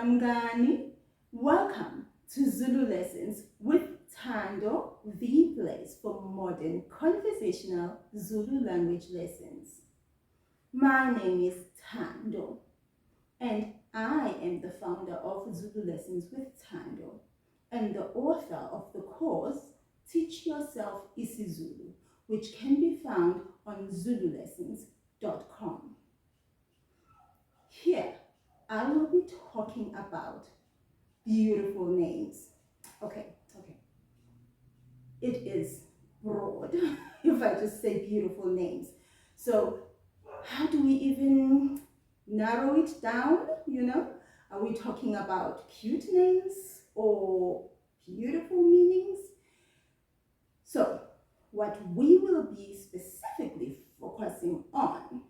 Namngani. Welcome to Zulu Lessons with Thando, the place for modern conversational Zulu language lessons. My name is Thando, and I am the founder of Zulu Lessons with Thando and the author of the course Teach Yourself isiZulu, which can be found on zululessons.com. Here, I will be talking about beautiful names. Okay. It is broad if I just say beautiful names. So how do we even narrow it down, Are we talking about cute names or beautiful meanings? So what we will be specifically focusing on,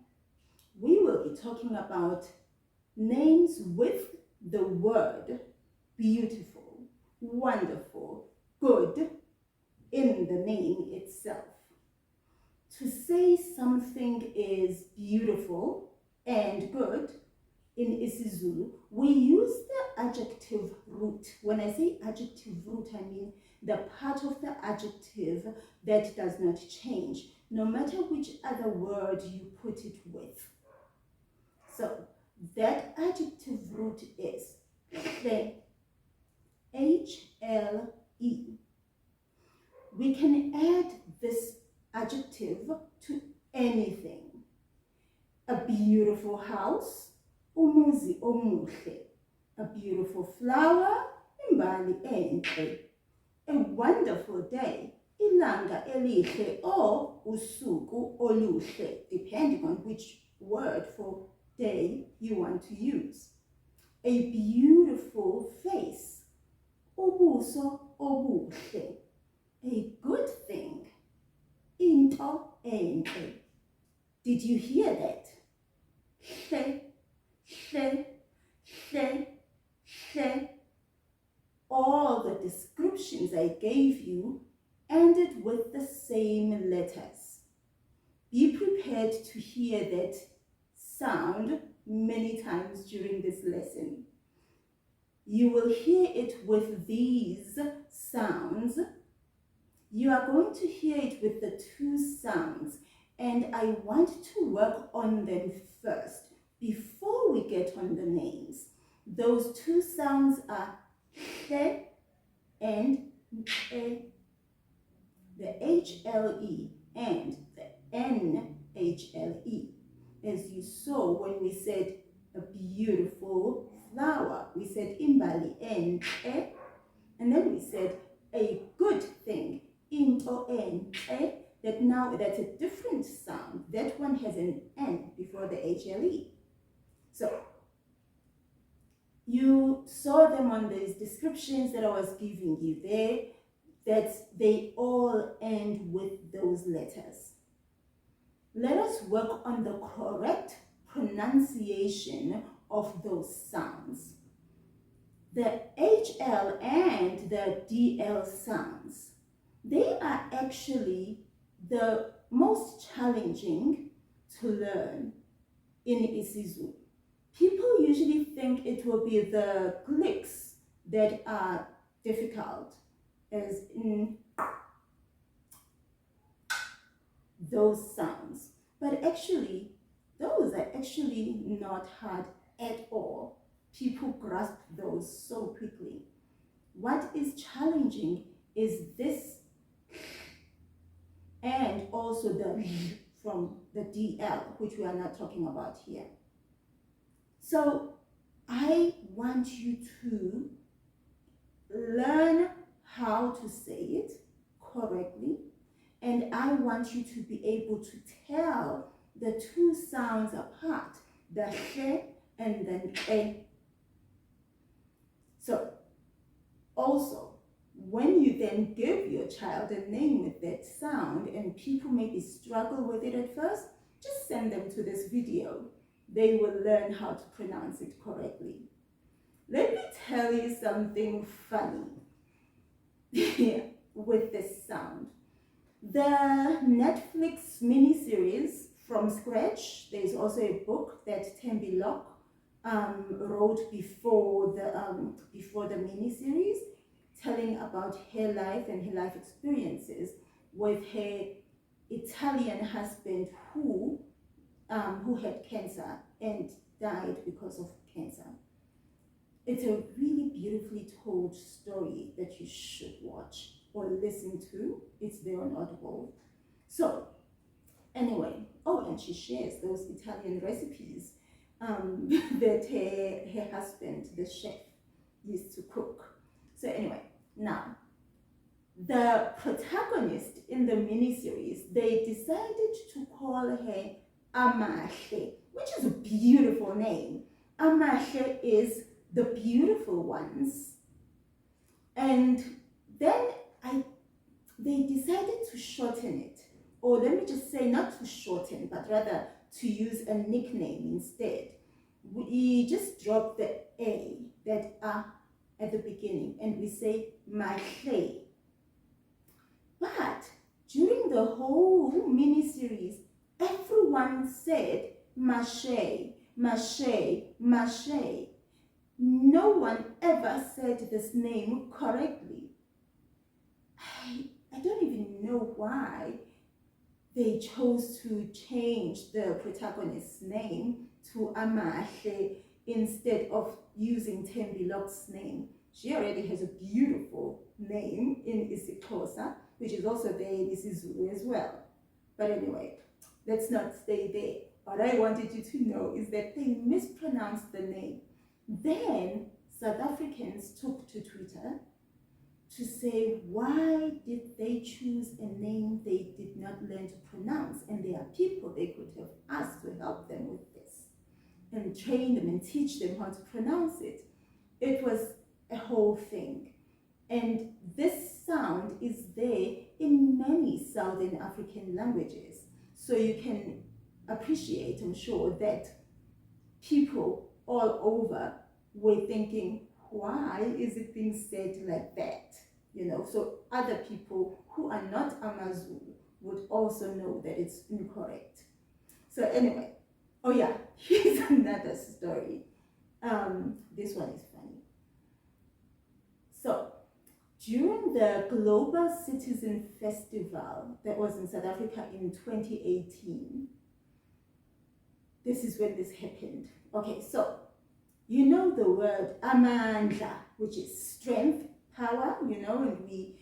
we will be talking about names with the word beautiful, wonderful, good in the name itself. To say something is beautiful and good in isiZulu, we use the adjective root. When I say adjective root, I mean the part of the adjective that does not change, no matter which other word you put it with. So that adjective root is the HLE. We can add this adjective to anything. A beautiful house, umuzi omuhle. A beautiful flower, imbali enhle. A wonderful day, ilanga elihle or usuku oluhle, depending on which word for day you want to use. A beautiful face, ubuso obuhle. A good thing, into enhle. Did you hear that? Hle, hle, hle, hle. All the descriptions I gave you ended with the same letters. Be prepared to hear that sound many times during this lesson. You will hear it with these sounds. You are going to hear it with the two sounds, and I want to work on them first before we get on the names. Those two sounds are hle and e, the HLE and the NHLE. As you saw when we said a beautiful flower, we said imbali enhle, and then we said a good thing, into enhle. That now that's a different sound. That one has an N before the HLE. So you saw them on these descriptions that I was giving you there, that they all end with those letters. Let us work on the correct pronunciation of those sounds. The HL and the DL sounds, they are actually the most challenging to learn in isiZulu. People usually think it will be the clicks that are difficult, as in those sounds. But actually, those are actually not hard at all. People grasp those so quickly. What is challenging is this and also the from the DL, which we are not talking about here. So I want you to learn how to say it correctly, and I want you to be able to tell the two sounds apart, the hle and the e. So also, when you then give your child a name with that sound and people maybe struggle with it at first, just send them to this video. They will learn how to pronounce it correctly. Let me tell you something funny with this sound. The Netflix miniseries From Scratch, there's also a book that Tembi Locke wrote before the another mini-series telling about her life and her life experiences with her Italian husband who had cancer and died because of cancer. It's a really beautifully told story that you should watch or listen to. It's there on Audible. So anyway, oh, and she shares those Italian recipes that her husband, the chef, used to cook. So anyway, now, the protagonist in the miniseries, they decided to call her Amahle, which is a beautiful name. Amahle is the beautiful ones. And then they decided to shorten it. Or let me just say, not to shorten, but rather to use a nickname instead. We just drop the A, that at the beginning, and we say Mahle. But during the whole mini-series, everyone said Mashe, Mashe, Mashe. No one ever said this name correctly. I don't even know why they chose to change the protagonist's name to Amahle instead of using Tembilok's name. She already has a beautiful name in isiXhosa, which is also there in isiZulu as well. But anyway, let's not stay there. What I wanted you to know is that they mispronounced the name. Then South Africans took to Twitter to say, why did they choose a name they did not learn to pronounce? And there are people they could have asked to help them with this and train them and teach them how to pronounce it. It was a whole thing. And this sound is there in many Southern African languages. So you can appreciate, I'm sure, that people all over were thinking, why is it being said like that? You know, so other people who are not Amazulu would also know that it's incorrect. So anyway, oh yeah, here's another story. This one is funny. So during the Global Citizen Festival that was in South Africa in 2018, this is when this happened. Okay, so you know the word amandla, which is strength, power, you know, and we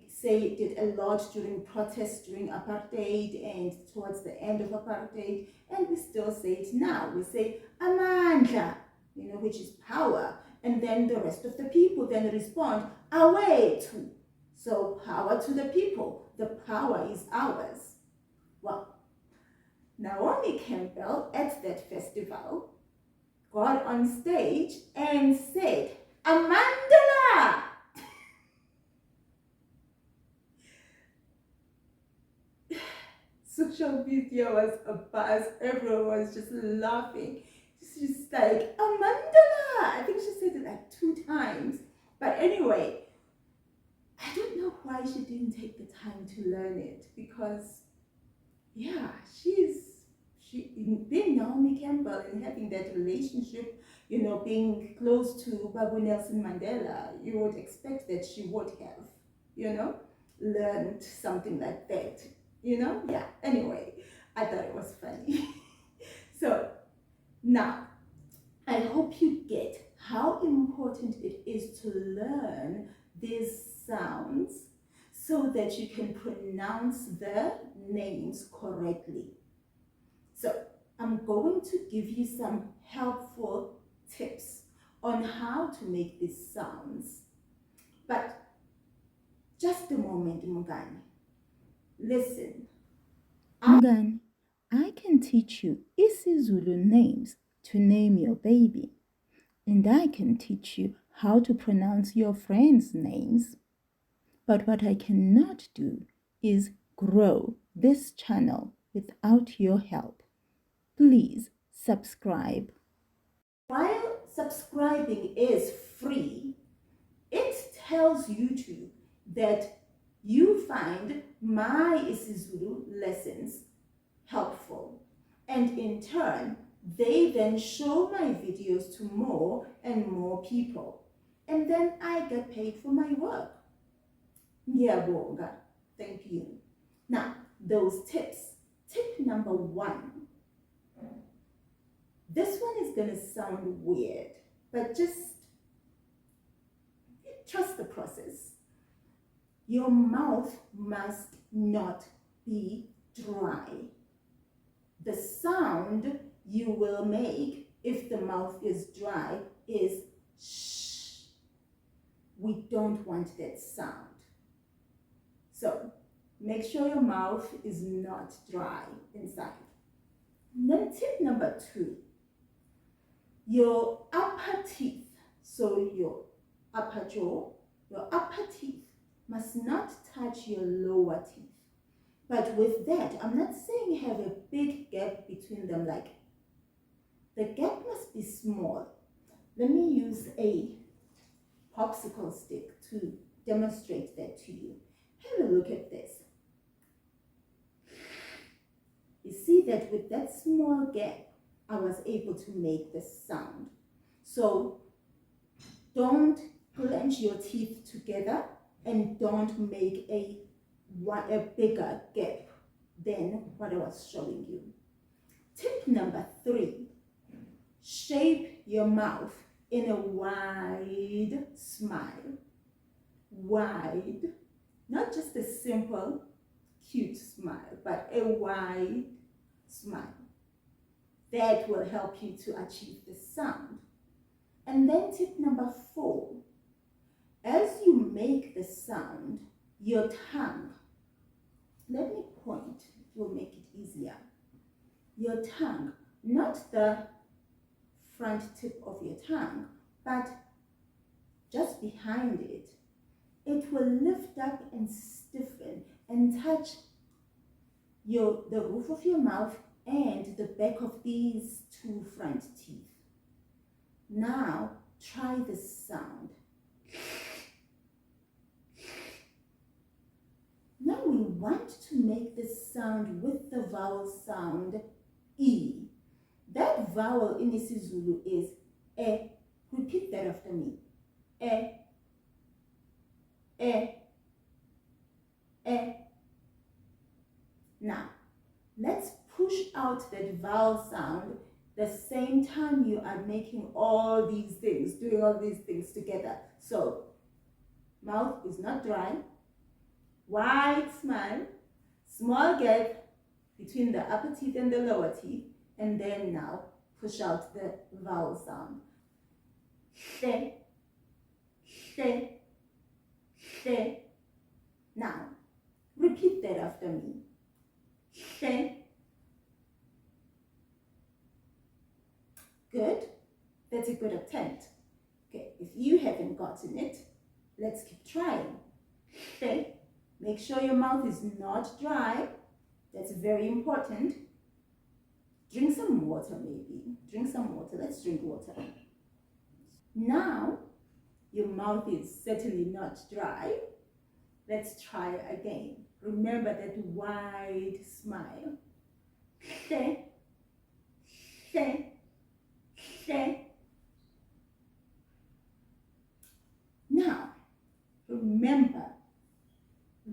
say it did a lot during protests during apartheid and towards the end of apartheid, and we still say it now. We say amandla, you know, which is power, and then the rest of the people then respond awethu. So power to the people, the power is ours. Well, Naomi Campbell at that festival got on stage and said, Amandla! Social media was a buzz. Everyone was just laughing. She's like, Amandla! I think she said it like 2 times. But anyway, I don't know why she didn't take the time to learn it, because yeah, being Naomi Campbell and having that relationship, you know, being close to Babu Nelson Mandela, you would expect that she would have, you know, learned something like that, you know? Yeah, anyway, I thought it was funny. So now, I hope you get how important it is to learn these sounds so that you can pronounce the names correctly. So I'm going to give you some helpful tips on how to make these sounds. But just a moment, Mugani. Listen. Mugani, I can teach you isiZulu names to name your baby. And I can teach you how to pronounce your friends' names. But what I cannot do is grow this channel without your help. Please subscribe. While subscribing is free, it tells YouTube that you find my isiZulu lessons helpful. And in turn, they then show my videos to more and more people. and then I get paid for my work. Ngiyabonga. Thank you. Now, those tips. Tip number 1. This one is going to sound weird, but just trust the process. Your mouth must not be dry. The sound you will make if the mouth is dry is shh. We don't want that sound. So make sure your mouth is not dry inside. Then tip number 2, your upper teeth, so your upper jaw, your upper teeth must not touch your lower teeth. But with that, I'm not saying have a big gap between them, like the gap must be small. Let me use a popsicle stick to demonstrate that to you. Have a look at this. You see that with that small gap, I was able to make this sound. So don't clench your teeth together and don't make a bigger gap than what I was showing you. Tip number 3, shape your mouth in a wide smile. Wide, not just a simple, cute smile, but a wide smile. That will help you to achieve the sound. And then tip number 4, as you make the sound, your tongue, let me point, it will make it easier. Your tongue, not the front tip of your tongue, but just behind it, it will lift up and stiffen and touch the roof of your mouth and the back of these 2 front teeth. Now try this sound. Now we want to make this sound with the vowel sound E. That vowel in isiZulu is E. Repeat that after me. E, E, E. Now, let's push out that vowel sound the same time you are making all these things, doing all these things together. So, mouth is not dry, wide smile, small gap between the upper teeth and the lower teeth, and then now push out the vowel sound. She, she, she. Now, repeat that after me. She. Good. That's a good attempt. Okay, if you haven't gotten it, let's keep trying. She. Make sure your mouth is not dry. That's very important. Drink some water maybe. Drink some water. Let's drink water. Now, your mouth is certainly not dry. Let's try again. Remember that wide smile. She, she, she. Now, remember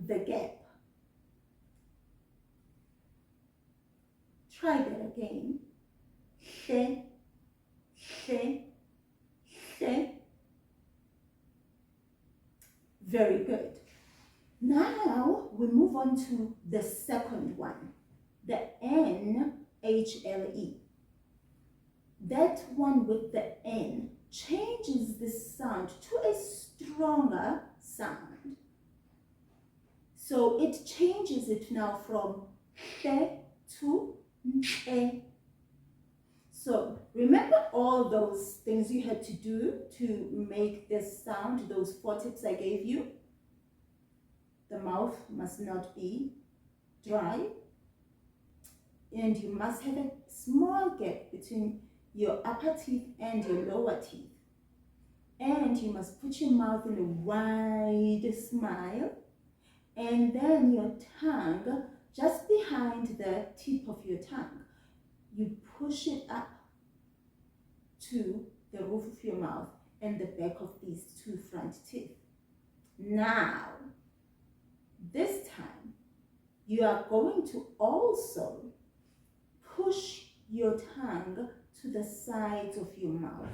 the gap. Try that again. She, she, she. Very good. Now we move on to the second one, the Nhle. That one with the N changes the sound to a stronger sound. So it changes it now from she to e. So remember all those things you had to do to make this sound, those 4 tips I gave you? The mouth must not be dry, and you must have a small gap between your upper teeth and your lower teeth. And you must put your mouth in a wide smile, and then your tongue just behind the tip of your tongue. You push it up to the roof of your mouth and the back of these two front teeth. Now, this time, you are going to also push your tongue to the sides of your mouth,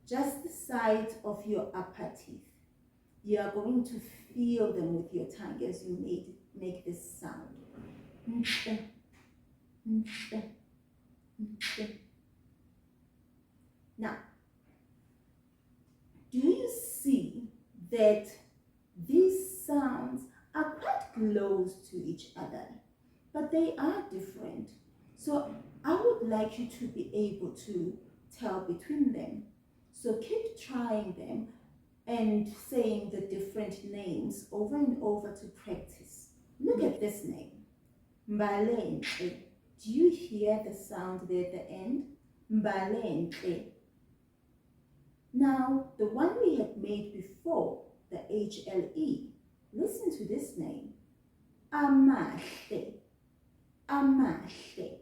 just the sides of your upper teeth. You are going to feel them with your tongue as you make this sound. Now, do you see that these sounds are quite close to each other, but they are different? So I would like you to be able to tell between them. So keep trying them and saying the different names over and over to practice. Look at this name, Mbalenhle. Do you hear the sound there at the end? Mbalenhle. Now, the one we had made before, the HLE, listen to this name, Amahle, Amahle.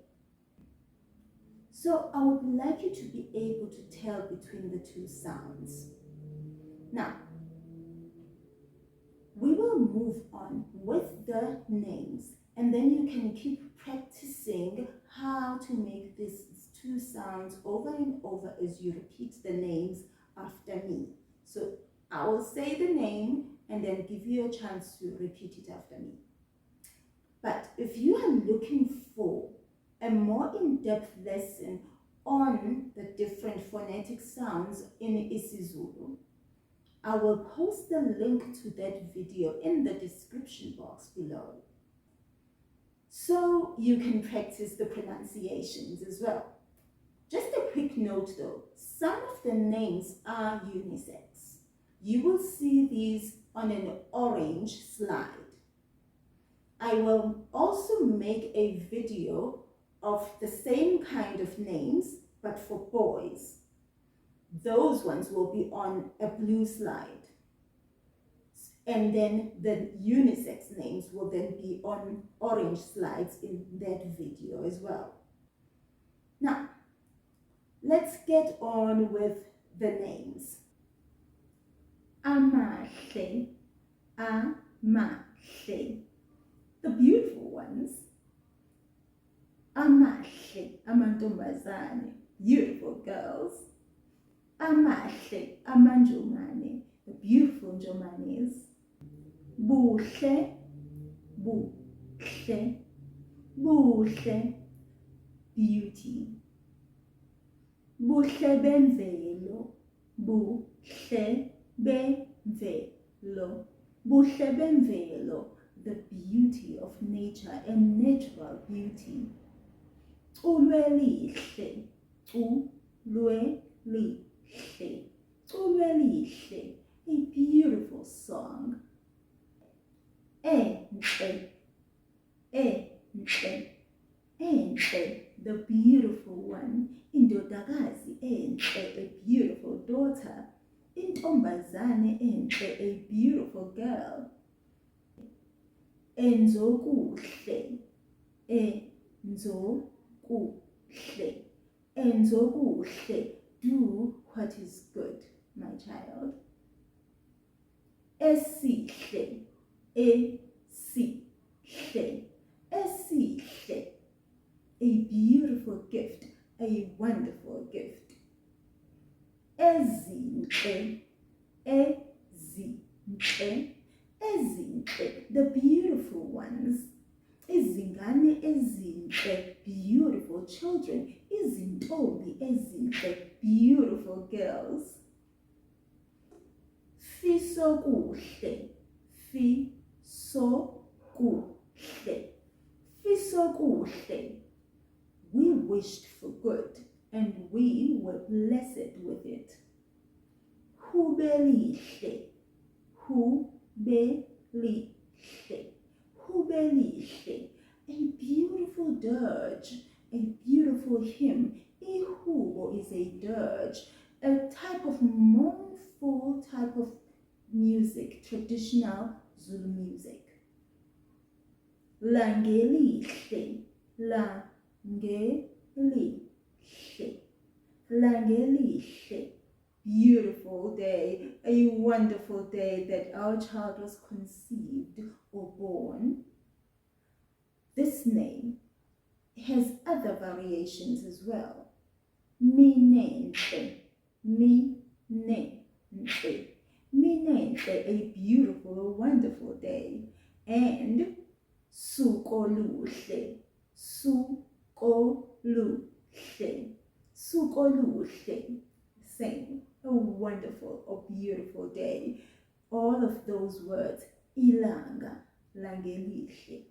So I would like you to be able to tell between the two sounds. Now, we will move on with the names, and then you can keep practicing how to make these two sounds over and over as you repeat the names after me. So I will say the name and then give you a chance to repeat it after me. But if you are looking for a more in-depth lesson on the different phonetic sounds in isiZulu, I will post the link to that video in the description box below, so you can practice the pronunciations as well. Just a quick note though, some of the names are unisex. You will see these on an orange slide. I will also make a video of the same kind of names, but for boys. Those ones will be on a blue slide. And then the unisex names will then be on orange slides in that video as well. Now, let's get on with the names. Amahle, Amahle. The beautiful ones. Amahle, amantombazane, beautiful girls. Amahle, amanjomane, the beautiful njomanes. Buhle, buhle, buhle, beauty. Buhle bemvelo, buhle bemvelo, buhle bemvelo, the beauty of nature and natural beauty. Ulwelihle, ulwelihle, ulwelihle, a beautiful song. Enhle, enhle, enhle, the beautiful one. Indodakazi enhle, a beautiful daughter. Intombazane enhle, a beautiful girl. Enzokuhle, enzokuhle, enzokuhle, do what is good, my child. Esihle, esihle, esihle, a beautiful gift, a wonderful gift. Ezinhle, ezinhle, ezinhle, the beautiful ones. Izingane ezinhle, beautiful children. Izintombi ezinhle, beautiful girls. Fisokuhle, fisokuhle, fisokuhle. We wished for good and we were blessed with it. Hubelihle, hubelihle, hubelihle, a beautiful dirge, a beautiful hymn. Ihubo is a dirge, a type of mournful type of music, traditional Zulu music. Langelihle, langelihle, langelihle, beautiful day, a wonderful day that our child was conceived or born. This name has other variations as well. Minenhle, minenhle, minenhle, a beautiful, a wonderful day. And sukoluhle, sukoluhle, sukoluhle, same, a wonderful or beautiful day. All of those words, ilanga, langelihle,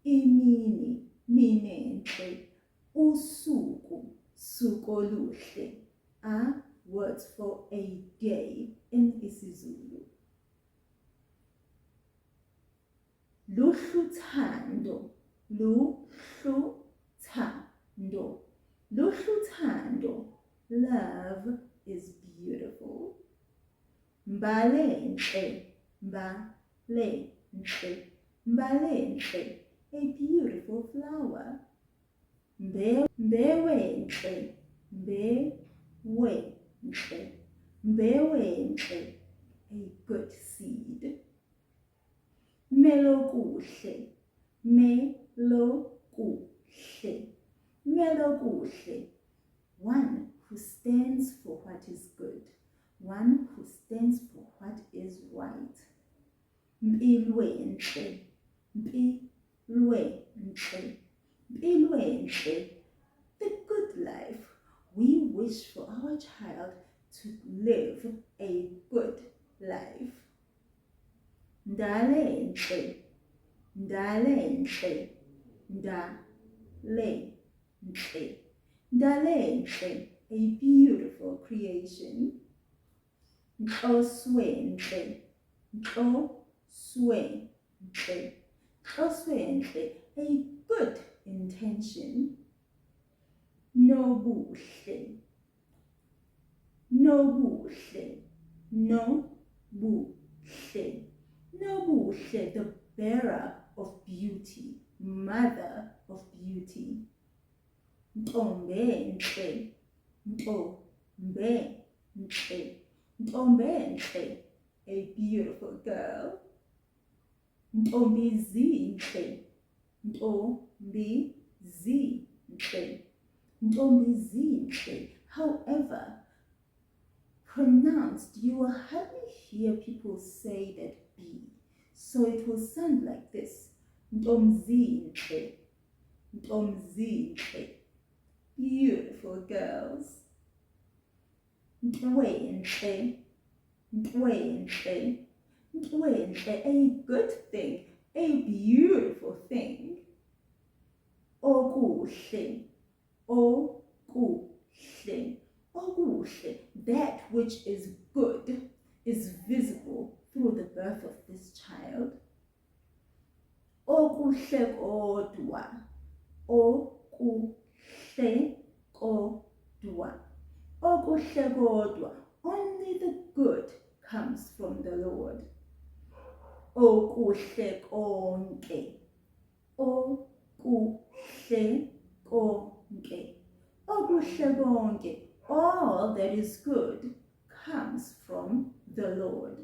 imini, minenhle, usuku, sukoluhle, are words for a day in isiZulu. Luhluthando, luhluthando, luhluthando, love is beautiful. Mbalenhle, mbalenhle, mbalenhle, a beautiful flower. Mbewenhle, mbewenhle, mbewenhle, a good seed. Melokuhle, melokuhle, melokuhle, one who stands for what is good, one who stands for what is right. Mpilwenhle, mpilwenhle, mpilwenhle, the good life. We wish for our child to live a good life. Ndalenhle, ndalenhle, ndalenhle, ndalenhle, a beautiful creation. Nhloswenhle, nhloswenhle, nhloswenhle, a good intention. Nobuhle, nobuhle, nobuhle, nobuhle, the bearer of beauty, mother of beauty. Ntombenhle, ntombenhle, ntombenhle, a beautiful girl. Ntombizinhle, ntombizinhle, ntombizinhle. However, pronounced, you will hardly hear people say that B. So it will sound like this. Ntomzinhle, ntomzinhle. Beautiful girls. Ntwenhle, ntwenhle, ntwenhle, a good thing, a beautiful thing. Okuhle, okuhle, okuhle, that which is good is visible through the birth of this child. Okuhle kodwa, okuhle kodwa, okuhle kodwa, only the good comes from the Lord. Okuhle konke, okuhle konke, okuhle konke, all that is good comes from the Lord.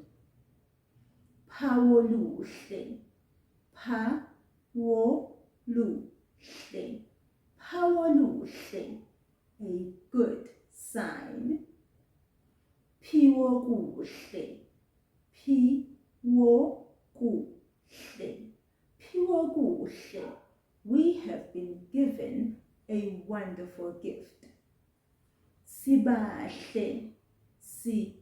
Phawoluhle, phawoluhle, phawoluhle, a good sign. Phiwokuhle, phiwokuhle, phiwokuhle, we have been given a wonderful gift. Sibahle, sibahle,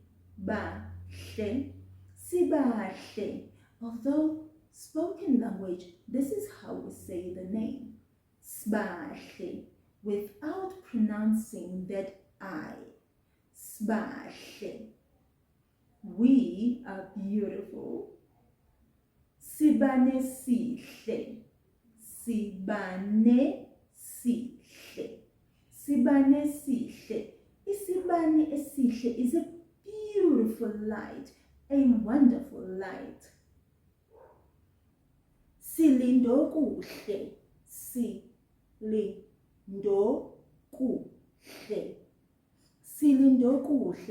sibahle. Although spoken language, this is how we say the name. Sibahle, without pronouncing that I. Sibahle. We are beautiful. Sibanesihle, sibanesihle, sibanesihle. Isibani esihle is a beautiful light, a wonderful light. Silindokuhle, silindokuhle, silindokuhle.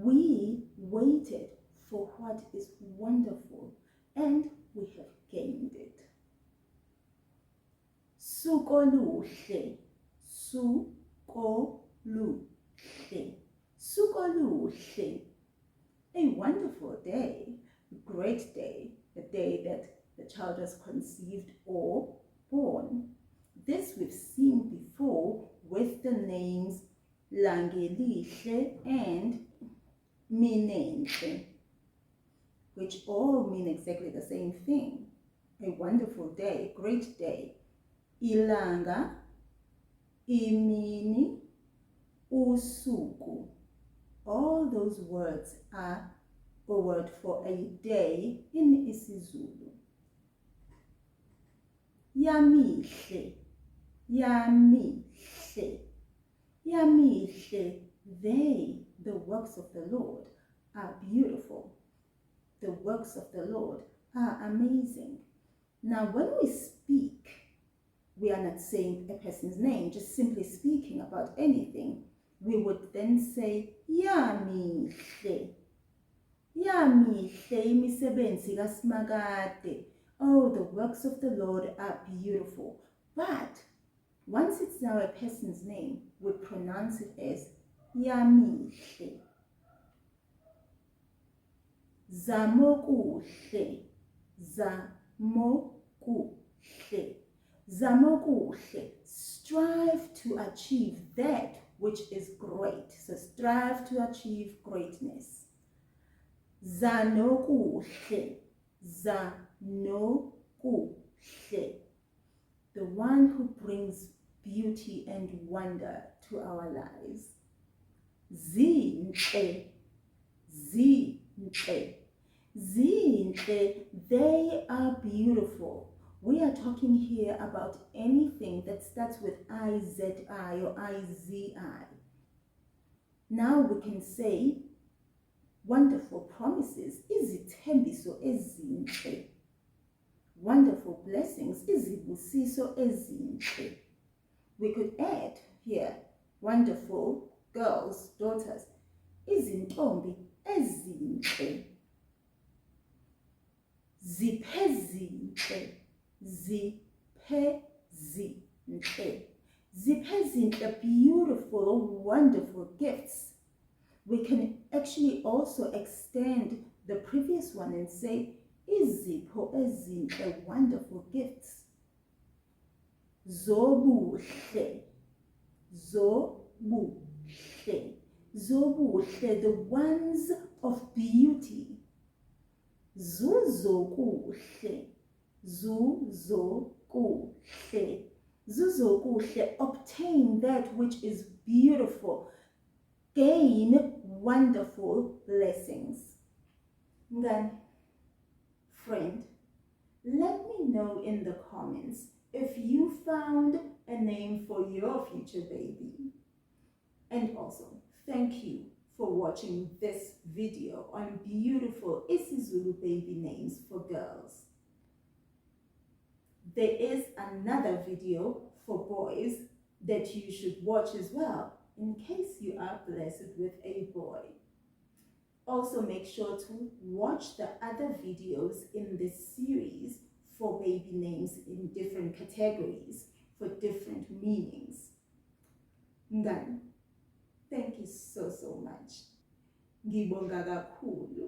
We waited for what is wonderful and we have gained it. Sukoluhle, sukoluhle, sukoluhle. A wonderful day, great day, the day that the child was conceived or born. This we've seen before with the names Langelihle and Minenhle, which all mean exactly the same thing. A wonderful day, great day. Ilanga, imini, usuku. All those words are a word for a day in isiZulu. Yamihle, yamihle, yamihle. They, the works of the Lord, are beautiful. The works of the Lord are amazing. Now, when we speak, we are not saying a person's name, just simply speaking about anything. We would then say, Yamihle. Yamihle imisebenzi kaSimakade. Oh, the works of the Lord are beautiful. But once it's now a person's name, we pronounce it as Yamihle. Zamokuhle, zamokuhle, zamokuhle. Strive to achieve that which is great. So strive to achieve greatness. Zanokuhle, zanokuhle. The one who brings beauty and wonder to our lives. Zinhle, zinhle. Zinhle, they are beautiful. We are talking here about anything that starts with IZI or IZI. Now we can say wonderful promises, izithembiso ezinhle. Wonderful blessings, izibusiso ezinhle. We could add here wonderful girls, daughters, izintombi ezinhle. Ziphezinhle, ziphezinhle. Ziphezinhle, beautiful, wonderful gifts. We can actually also extend the previous one and say, izipho ezinhle, wonderful gifts. Zobuhle, zobuhle, zobuhle, the ones of beauty. Zuzokuhle, zuzokuhle, zuzokuhle, obtain that which is beautiful, gain wonderful blessings. Then, friend, let me know in the comments if you found a name for your future baby. And also, thank you for watching this video on beautiful isiZulu baby names for girls. There is another video for boys that you should watch as well in case you are blessed with a boy. Also make sure to watch the other videos in this series for baby names in different categories for different meanings. Ngani, thank you so much. Ngibonga kakhulu.